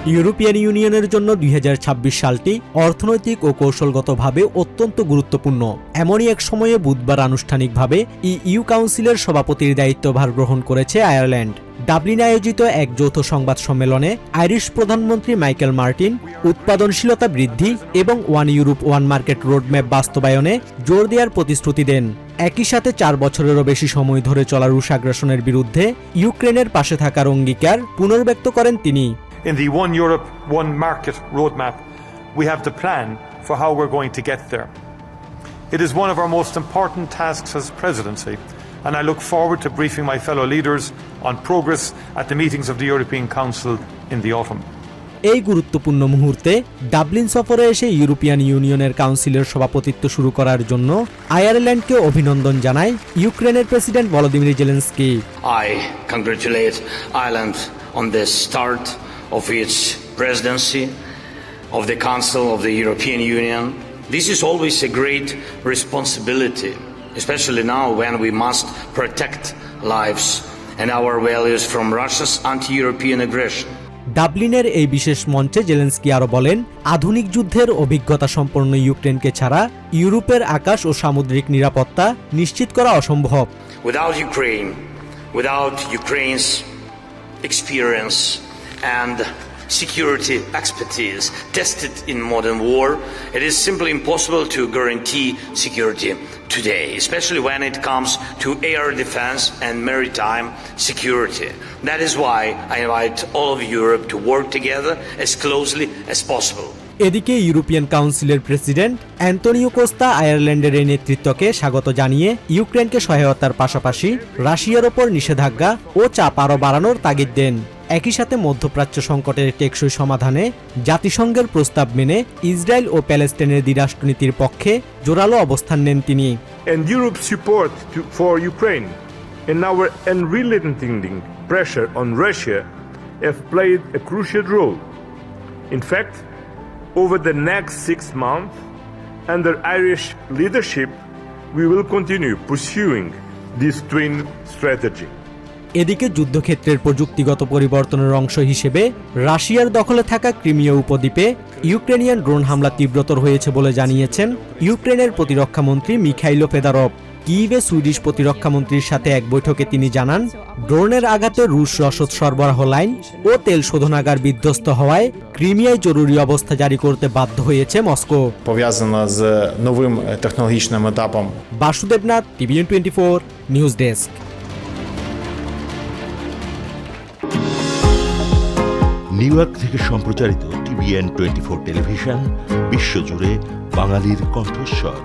European ইউনিয়নের জন্য 2026 সালটি অর্থনৈতিক ও কৌশলগতভাবে অত্যন্ত গুরুত্বপূর্ণ। এমনই এক সময়ে বুধবার আনুষ্ঠানিকভাবে ইইউ কাউন্সিলের সভাপতির দায়িত্বভার গ্রহণ করেছে আয়ারল্যান্ড। ডাবলিনে আয়োজিত এক যৌথ সংবাদ সম্মেলনে আইরিশ প্রধানমন্ত্রী মাইকেল মার্টিন উৎপাদনশীলতা বৃদ্ধি এবং one Europe one market roadmap বাস্তবায়নে জোর দেওয়ার প্রতিশ্রুতি দেন। একই সাথে 4 বছরেরও বেশি সময় ধরে চলা রুশ আগ্রাসনের বিরুদ্ধে ইউক্রেনের পাশে থাকার অঙ্গীকার পুনর্ব্যক্ত করেন তিনি। In the One Europe, One Market roadmap, we have the plan for how we're going to get there. It is one of our most important tasks as presidency, and I look forward to briefing my fellow leaders on progress at the meetings of the European Council in the autumn. এই গুরুত্বপূর্ণ মুহূর্তে Dublin সফরে এসে European ইউনিয়নের কাউন্সিলের সভাপতিত্ব শুরু করার জন্য আয়ারল্যান্ডকে অভিনন্দন জানায় ইউক্রেনের president Volodymyr Zelensky. I congratulate Ireland on the start of its presidency of the Council of the European Union. This is always a great responsibility, especially now when we must protect lives and our values from Russia's anti-European aggression. ডাবলিনের এই বিশেষ মঞ্চে Zelensky আরও বলেন, আধুনিক যুদ্ধের অভিজ্ঞতা সম্পন্ন ইউক্রেনকে ছাড়া ইউরোপের আকাশ ও সামুদ্রিক নিরাপত্তা নিশ্চিত করা অসম্ভব। Without Ukraine, without Ukraine's experience and security expertise tested in modern war, it is simply impossible to guarantee security today, especially when it comes to air defense and maritime security. That is why I invite all of Europe to work together as closely as possible. এদিকে European কাউন্সিলের president Antonio Costa আয়ারল্যান্ডের এই নেতৃত্বকে স্বাগত জানিয়ে ইউক্রেনকে সহায়তার পাশাপাশি রাশিয়ার ওপর নিষেধাজ্ঞা ও চাপ আরও বাড়ানোর তাগিদ দেন। একই সাথে মধ্যপ্রাচ্য সংকটের টেকসই সমাধানে জাতিসংঘের প্রস্তাব মেনে ইসরায়েল ও প্যালেস্টাইনের দ্বিরাষ্ট্রনীতির পক্ষে জোরালো অবস্থান নেন তিনি। And Europe's support for Ukraine and our unrelenting pressure on Russia have played a crucial role. In fact, over the next 6 months, under Irish leadership, we will continue pursuing this twin strategy. এদিকে যুদ্ধক্ষেত্রের প্রযুক্তিগত পরিবর্তনের অংশ হিসেবে রাশিয়ার দখলে থাকা Crimea উপদ্বীপে Ukrainian drone হামলা তীব্রতর হয়েছে বলে জানিয়েছেন ইউক্রেনের প্রতিরক্ষামন্ত্রী মিখাইলো ফেদারভ। কিয়েভে সুইডিশ প্রতিরক্ষামন্ত্রীর সাথে এক বৈঠকে তিনি জানান, ড্রোনের আঘাতে রুশ রসদ সরবরাহ লাইন ও তেল শোধনাগার বিধ্বস্ত হওয়ায় ক্রিমিয়ায় জরুরি অবস্থা জারি করতে বাধ্য হয়েছে Moscow. Пов'язано з новим технологічним етапом. Basudeb Nath, TVN 24 news desk. New York থেকে সম্প্রচারিত TVN 24 টেলিভিশন বিশ্বজুড়ে বাঙালির কণ্ঠস্বর।